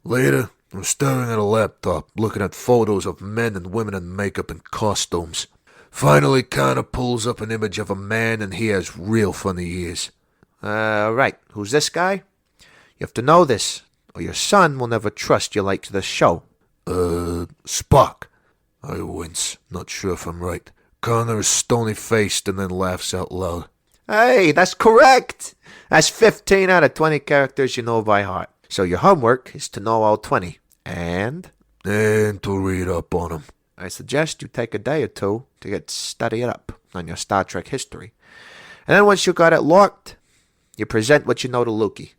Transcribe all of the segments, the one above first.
Later, I'm staring at a laptop, looking at photos of men and women in makeup and costumes. Finally, Connor pulls up an image of a man and he has real funny ears. Right. Who's this guy? You have to know this, or your son will never trust you like the show. Spock. I wince, not sure if I'm right. Connor is stony-faced and then laughs out loud. Hey, that's correct! That's 15 out of 20 characters you know by heart. So your homework is to know all 20. And to read up on them. I suggest you take a day or two to get studied up on your Star Trek history. And then once you got it locked, you present what you know to Lukey.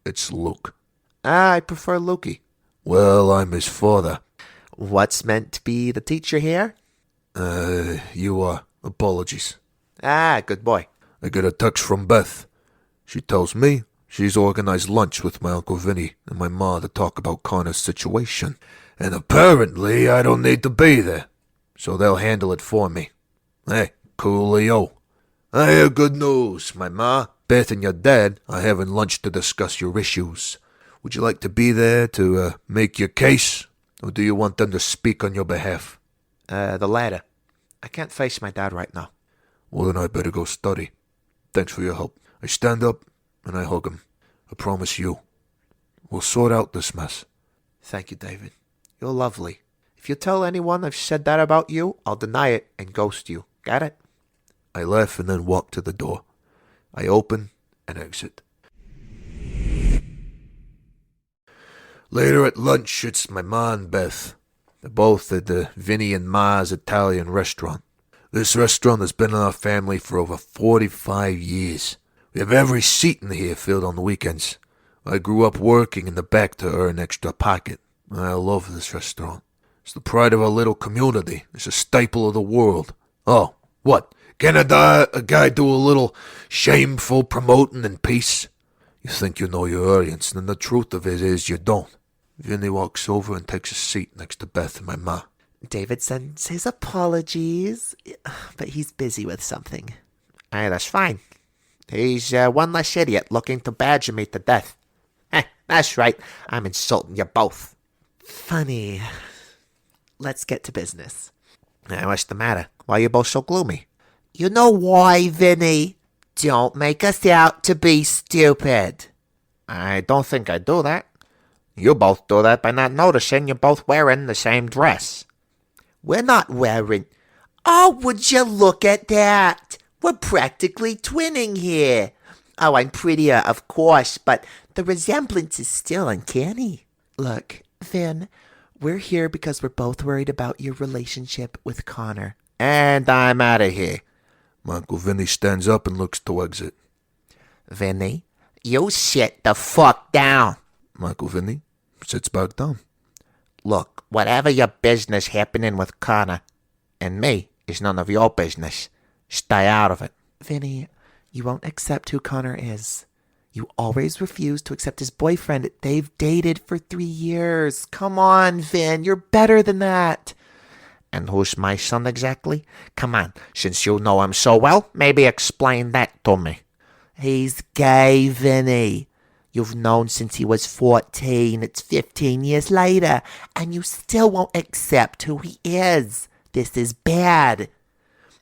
It's Luke. I prefer Lukey. Well, I'm his father. What's meant to be the teacher here? You are. Apologies. Good boy. I get a text from Beth. She tells me she's organized lunch with my Uncle Vinny and my ma to talk about Connor's situation. And apparently I don't need to be there. So they'll handle it for me. Hey, coolio. I have good news. My ma, Beth, and your dad are having lunch to discuss your issues. Would you like to be there to make your case? Or do you want them to speak on your behalf? The latter. I can't face my dad right now. Well, then I better go study. Thanks for your help. I stand up and I hug him. I promise you, we'll sort out this mess. Thank you, David. You're lovely. If you tell anyone I've said that about you, I'll deny it and ghost you. Got it? I laugh and then walk to the door. I open and exit. Later at lunch, it's my ma and Beth. They're both at the Vinny and Ma's Italian restaurant. This restaurant has been in our family for over 45 years. We have every seat in here filled on the weekends. I grew up working in the back to earn extra pocket. I love this restaurant. It's the pride of our little community. It's a staple of the world. Oh, what? Can a guy do a little shameful promoting in peace? You think you know your audience, and the truth of it is you don't. Vinny walks over and takes a seat next to Beth and my ma. David sends his apologies, but he's busy with something. Hey, that's fine. He's one less idiot looking to badger me to death. That's right. I'm insulting you both. Funny. Let's get to business. What's the matter? Why are you both so gloomy? You know why, Vinny? Don't make us out to be stupid. I don't think I do that. You both do that by not noticing you're both wearing the same dress. We're not wearing... Oh, would you look at that? We're practically twinning here. Oh, I'm prettier, of course, but the resemblance is still uncanny. Look, Vin, we're here because we're both worried about your relationship with Connor. And I'm out of here. My Uncle Vinny stands up and looks to exit. Vinny, you sit the fuck down. My Uncle Vinny sits back down. Look, whatever your business happening with Connor and me is none of your business. Stay out of it. Vinny, you won't accept who Connor is. You always refuse to accept his boyfriend. They've dated for 3 years. Come on, Vin, you're better than that. And who's my son exactly? Come on, since you know him so well, maybe explain that to me. He's gay, Vinny. You've known since he was 14. It's 15 years later, and you still won't accept who he is. This is bad.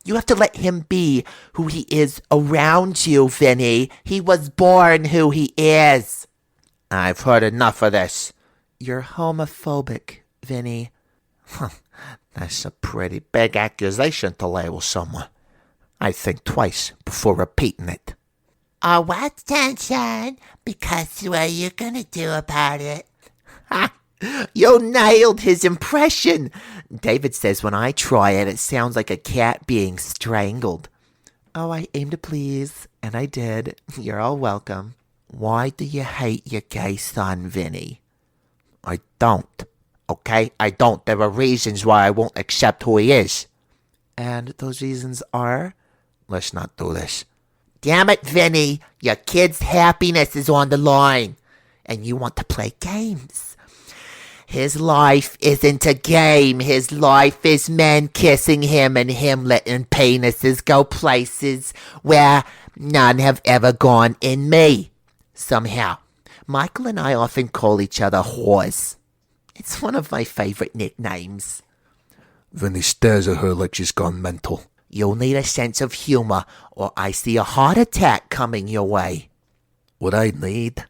You have to let him be who he is around you, Vinny. He was born who he is. I've heard enough of this. You're homophobic, Vinny. That's a pretty big accusation to label someone. I think twice before repeating it. Oh, what, Sunshine? Because what are you gonna do about it? Ha! You nailed his impression. David says when I try it, it sounds like a cat being strangled. Oh, I aim to please, and I did. You're all welcome. Why do you hate your gay son, Vinny? I don't. Okay? I don't. There are reasons why I won't accept who he is. And those reasons are? Let's not do this. Damn it, Vinny. Your kid's happiness is on the line. And you want to play games. His life isn't a game. His life is men kissing him and him letting penises go places where none have ever gone in me. Somehow. Michael and I often call each other whores. It's one of my favorite nicknames. Vinny stares at her like she's gone mental. You'll need a sense of humor, or I see a heart attack coming your way. What I need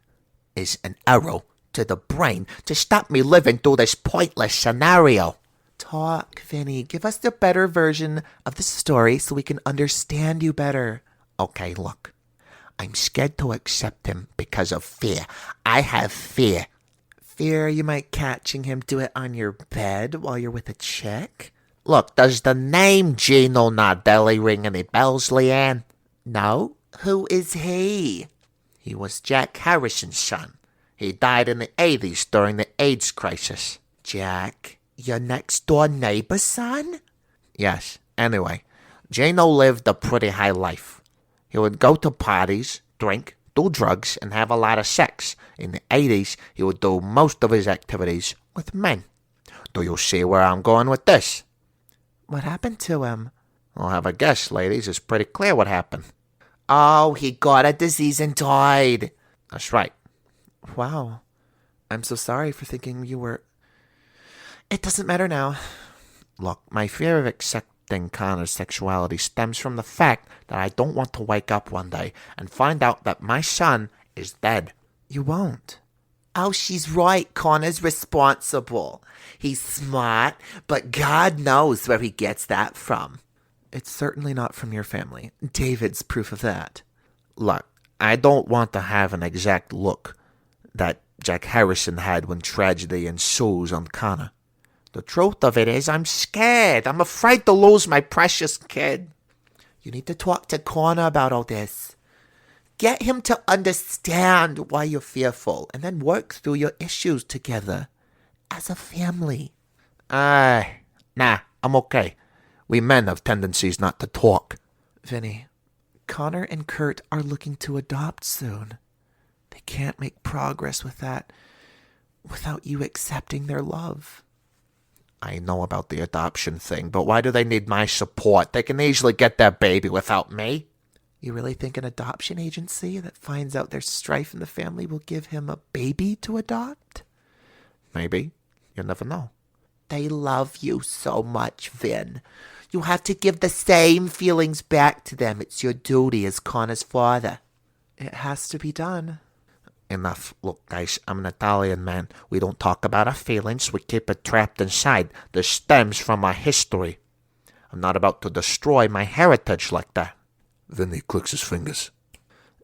is an arrow to the brain to stop me living through this pointless scenario. Talk, Vinny. Give us the better version of the story so we can understand you better. Okay, look. I'm scared to accept him because of fear. I have fear. Fear you might catching him do it on your bed while you're with a chick? Look, does the name Gino Nardelli ring any bells, Leanne? No? Who is he? He was Jack Harrison's son. He died in the 80s during the AIDS crisis. Jack, your next-door neighbor's son? Yes. Anyway, Gino lived a pretty high life. He would go to parties, drink, do drugs, and have a lot of sex. In the 80s, he would do most of his activities with men. Do you see where I'm going with this? What happened to him? I'll have a guess, ladies. It's pretty clear what happened. Oh, he got a disease and died. That's right. Wow. I'm so sorry for thinking you were... It doesn't matter now. Look, my fear of accepting Connor's sexuality stems from the fact that I don't want to wake up one day and find out that my son is dead. You won't. Oh, she's right. Connor's responsible. He's smart, but God knows where he gets that from. It's certainly not from your family. David's proof of that. Look, I don't want to have an exact look that Jack Harrison had when tragedy ensues on Connor. The truth of it is I'm scared. I'm afraid to lose my precious kid. You need to talk to Connor about all this. Get him to understand why you're fearful and then work through your issues together as a family. Nah, I'm okay. We men have tendencies not to talk. Vinny, Connor and Kurt are looking to adopt soon. They can't make progress with that without you accepting their love. I know about the adoption thing, but why do they need my support? They can easily get their baby without me. You really think an adoption agency that finds out there's strife in the family will give him a baby to adopt? Maybe. You never know. They love you so much, Vin. You have to give the same feelings back to them. It's your duty as Connor's father. It has to be done. Enough. Look, guys, I'm an Italian man. We don't talk about our feelings. We keep it trapped inside. This stems from our history. I'm not about to destroy my heritage like that. Vinny clicks his fingers.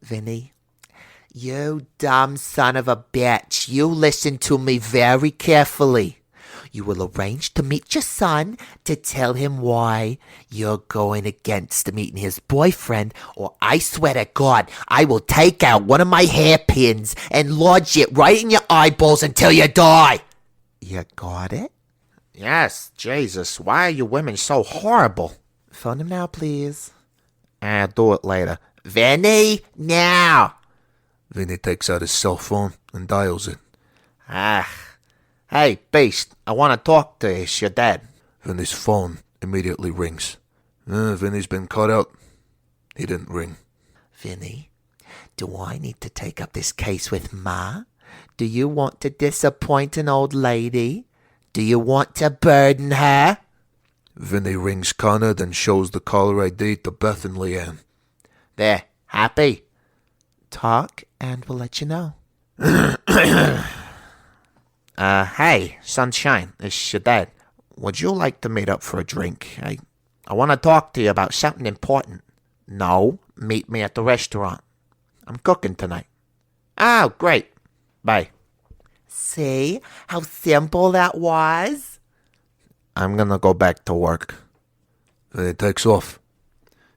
Vinny, you dumb son of a bitch. You listen to me very carefully. You will arrange to meet your son to tell him why you're going against meeting his boyfriend, or I swear to God, I will take out one of my hairpins and lodge it right in your eyeballs until you die. You got it? Yes, Jesus, why are you women so horrible? Phone him now, please. I'll do it later. Vinny, now! Vinny takes out his cell phone and dials it. Hey, Beast, I want to talk to you. It's your dad. Vinny's phone immediately rings. Vinny's been caught out. He didn't ring. Vinny, do I need to take up this case with Ma? Do you want to disappoint an old lady? Do you want to burden her? Vinny rings Connor, then shows the caller ID to Beth and Leanne. There, happy? Talk, and we'll let you know. Hey, Sunshine, it's your dad. Would you like to meet up for a drink? I want to talk to you about something important. No, meet me at the restaurant. I'm cooking tonight. Oh, great. Bye. See how simple that was? I'm gonna go back to work. Vinny takes off.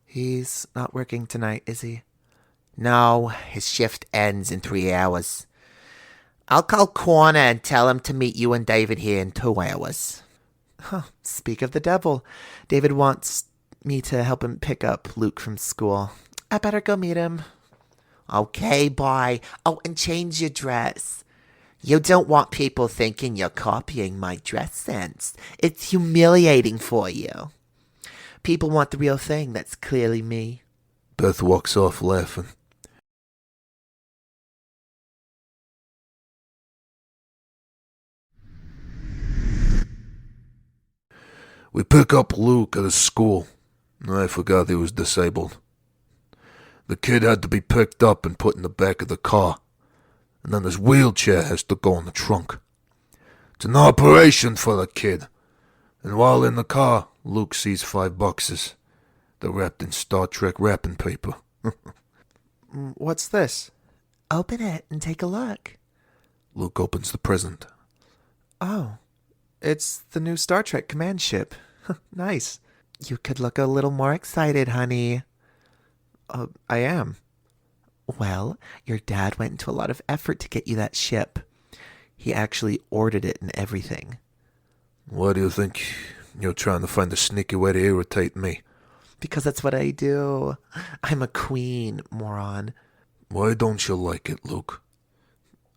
He's not working tonight, is he? No, his shift ends in 3 hours. I'll call Connor and tell him to meet you and David here in 2 hours. Huh, speak of the devil. David wants me to help him pick up Luke from school. I better go meet him. Okay, bye. Oh, and change your dress. You don't want people thinking you're copying my dress sense. It's humiliating for you. People want the real thing. That's clearly me. Beth walks off laughing. We pick up Luke at his school. I forgot he was disabled. The kid had to be picked up and put in the back of the car, and then his wheelchair has to go in the trunk. It's an operation for the kid, and while in the car, Luke sees 5 boxes. They're wrapped in Star Trek wrapping paper. What's this? Open it and take a look. Luke opens the present. Oh, it's the new Star Trek command ship. Nice. You could look a little more excited, honey. I am. Well, your dad went into a lot of effort to get you that ship. He actually ordered it and everything. Why do you think you're trying to find a sneaky way to irritate me? Because that's what I do. I'm a queen, moron. Why don't you like it, Luke?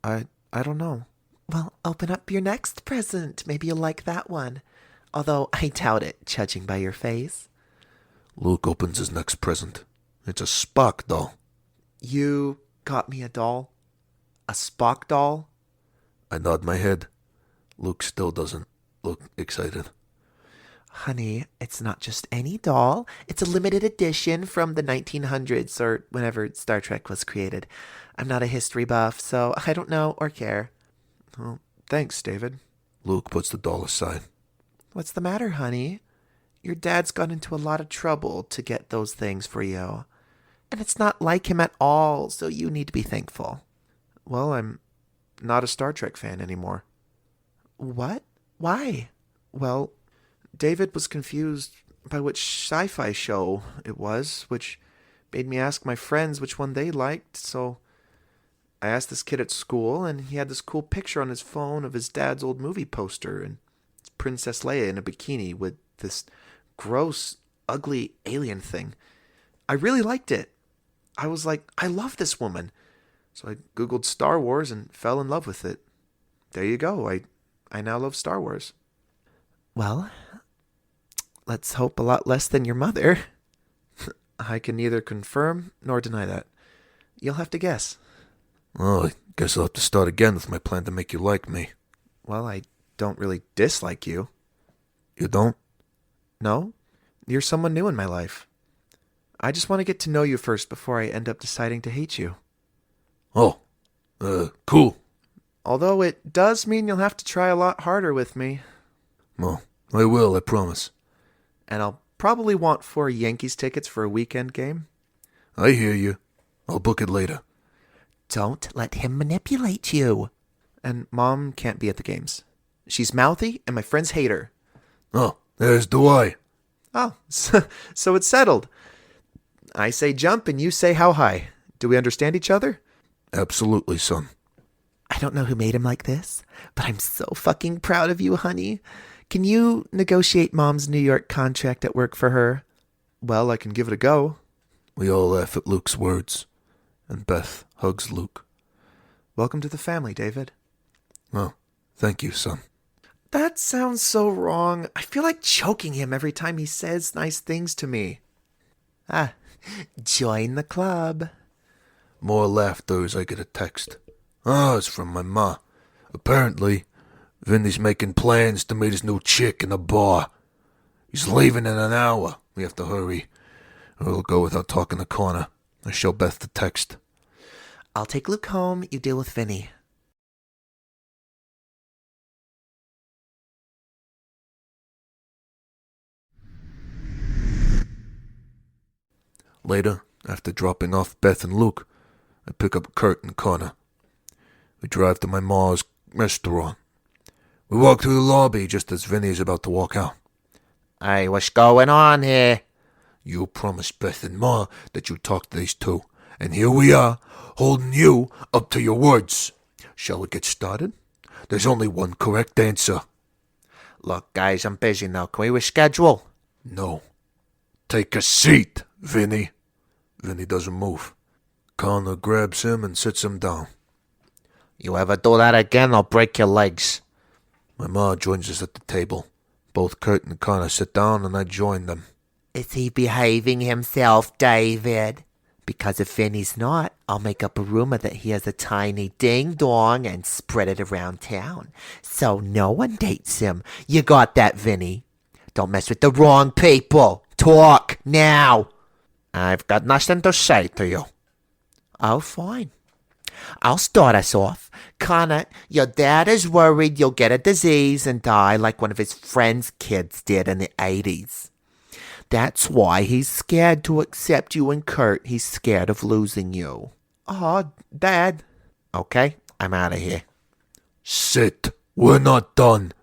I don't know. Well, open up your next present. Maybe you'll like that one. Although I doubt it, judging by your face. Luke opens his next present. It's a Spock doll. You got me a doll? A Spock doll? I nod my head. Luke still doesn't look excited. Honey, it's not just any doll. It's a limited edition from the 1900s or whenever Star Trek was created. I'm not a history buff, so I don't know or care. Well, thanks, David. Luke puts the doll aside. What's the matter, honey? Your dad's got into a lot of trouble to get those things for you. And it's not like him at all, so you need to be thankful. Well, I'm not a Star Trek fan anymore. What? Why? Well, David was confused by which sci-fi show it was, which made me ask my friends which one they liked, so I asked this kid at school, and he had this cool picture on his phone of his dad's old movie poster, and it's Princess Leia in a bikini with this gross, ugly alien thing. I really liked it. I was like, I love this woman. So I Googled Star Wars and fell in love with it. There you go. I now love Star Wars. Well, let's hope a lot less than your mother. I can neither confirm nor deny that. You'll have to guess. Oh, I guess I'll have to start again with my plan to make you like me. Well, I don't really dislike you. You don't? No? You're someone new in my life. I just want to get to know you first before I end up deciding to hate you. Oh, cool. Although it does mean you'll have to try a lot harder with me. Well, I will, I promise. And I'll probably want 4 Yankees tickets for a weekend game. I hear you. I'll book it later. Don't let him manipulate you. And Mom can't be at the games. She's mouthy, and my friends hate her. Oh, there's Dwight. Oh, so it's settled. I say jump, and you say how high. Do we understand each other? Absolutely, son. I don't know who made him like this, but I'm so fucking proud of you, honey. Can you negotiate Mom's New York contract at work for her? Well, I can give it a go. We all laugh at Luke's words, and Beth hugs Luke. Welcome to the family, David. Oh, thank you, son. That sounds so wrong. I feel like choking him every time he says nice things to me. Join the club. More laughter as I get a text. It's from my ma. Apparently, Vinny's making plans to meet his new chick in a bar. He's leaving in an hour. We have to hurry, or he'll go without talking to Connor. I show Beth the text. I'll take Luke home. You deal with Vinny. Later, after dropping off Beth and Luke, I pick up Kurt and Connor. We drive to my ma's restaurant. We walk through the lobby just as Vinny is about to walk out. Hey, what's going on here? You promised Beth and Ma that you'd talk to these two, and here we are, holding you up to your words. Shall we get started? There's only one correct answer. Look, guys, I'm busy now. Can we reschedule? No. Take a seat, Vinny. Vinny doesn't move. Connor grabs him and sits him down. You ever do that again, I'll break your legs. My ma joins us at the table. Both Kurt and Connor sit down and I join them. Is he behaving himself, David? Because if Vinny's not, I'll make up a rumor that he has a tiny ding-dong and spread it around town. So no one dates him. You got that, Vinny? Don't mess with the wrong people. Talk now. I've got nothing to say to you. Oh, fine. I'll start us off. Connor, your dad is worried you'll get a disease and die like one of his friend's kids did in the 80s. That's why he's scared to accept you and Kurt. He's scared of losing you. Oh, Dad. Okay, I'm out of here. Sit. We're not done.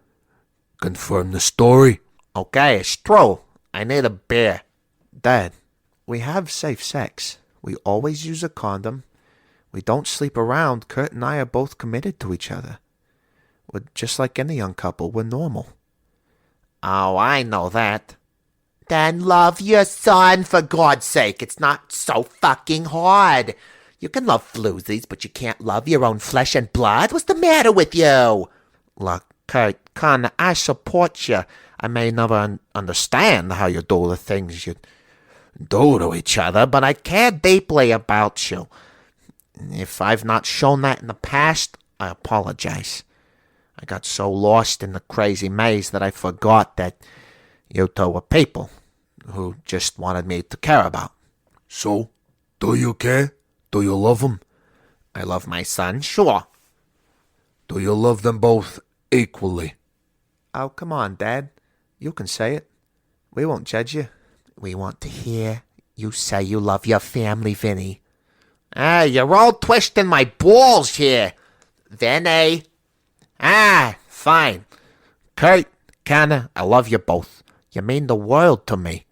Confirm the story? Okay, it's true. I need a beer. Dad, we have safe sex. We always use a condom. We don't sleep around. Kurt and I are both committed to each other. We're just like any young couple. We're normal. Oh, I know that. Then love your son, for God's sake. It's not so fucking hard. You can love floozies, but you can't love your own flesh and blood. What's the matter with you? Look, Kurt, Connor, I support you. I may never understand how you do the things you do to each other, but I care deeply about you. If I've not shown that in the past, I apologize. I got so lost in the crazy maze that I forgot that you two were people who just wanted me to care about. So, do you care? Do you love him? I love my son, sure. Do you love them both equally? Oh, come on, Dad. You can say it. We won't judge you. We want to hear you say you love your family, Vinny. Ah, you're all twisting my balls here. Vinny. Fine. Kurt, Connor, I love you both. You mean the world to me.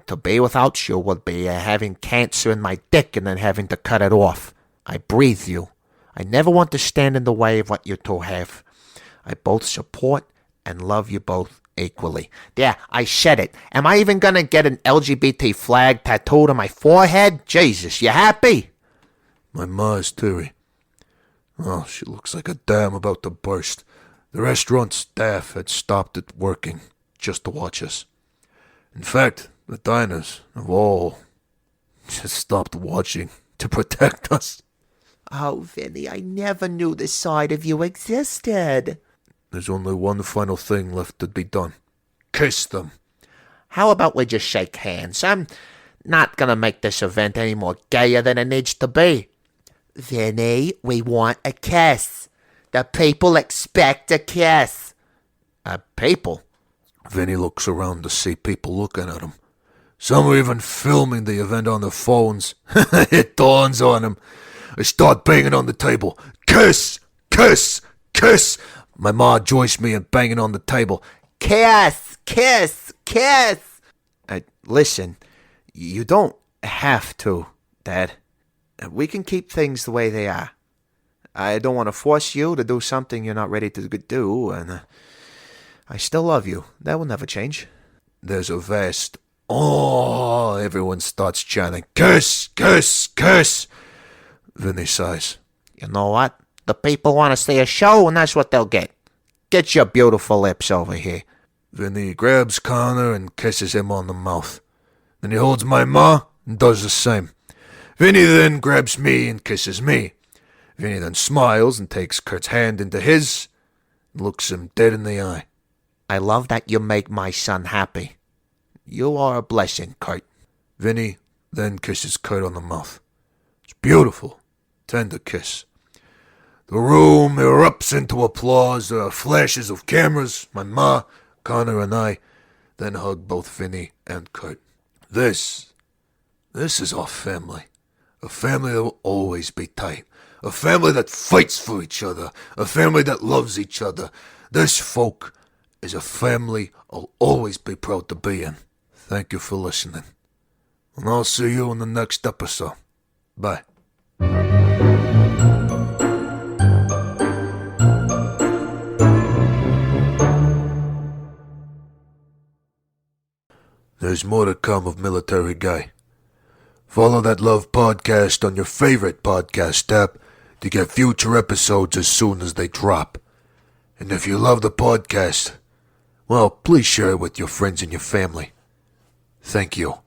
To be without you would be having cancer in my dick and then having to cut it off. I breathe you. I never want to stand in the way of what you two have. I both support and love you both equally. Yeah, I said it. Am I even gonna get an LGBT flag tattooed on my forehead? Jesus, you happy? My ma is teary. Oh, she looks like a dam about to burst. The restaurant staff had stopped it working just to watch us. In fact, the diners have all just stopped watching to protect us. Oh, Vinny, I never knew this side of you existed. There's only one final thing left to be done. Kiss them. How about we just shake hands? I'm not gonna make this event any more gayer than it needs to be. Vinny, we want a kiss. The people expect a kiss. People? Vinny looks around to see people looking at him. Some are even filming the event on their phones. It dawns on him. I start banging on the table. Kiss! Kiss! Kiss! My ma joins me in banging on the table. Kiss! Kiss! Kiss! Listen, you don't have to, Dad. We can keep things the way they are. I don't want to force you to do something you're not ready to do, and I still love you. That will never change. There's a vast... Oh, everyone starts chanting, kiss, kiss, kiss. Vinny sighs. You know what? The people want to see a show, and that's what they'll get. Get your beautiful lips over here. Vinny grabs Connor and kisses him on the mouth. Then he holds my ma and does the same. Vinny then grabs me and kisses me. Vinny then smiles and takes Kurt's hand into his and looks him dead in the eye. I love that you make my son happy. You are a blessing, Kurt. Vinny then kisses Kurt on the mouth. It's beautiful. Tender kiss. The room erupts into applause. There are flashes of cameras. My ma, Connor, and I then hug both Vinny and Kurt. This is our family. A family that will always be tight. A family that fights for each other. A family that loves each other. This, folk, is a family I'll always be proud to be in. Thank you for listening. And I'll see you in the next episode. Bye. There's more to come of Military Guy. Follow That Love podcast on your favorite podcast app to get future episodes as soon as they drop. And if you love the podcast, well, please share it with your friends and your family. Thank you.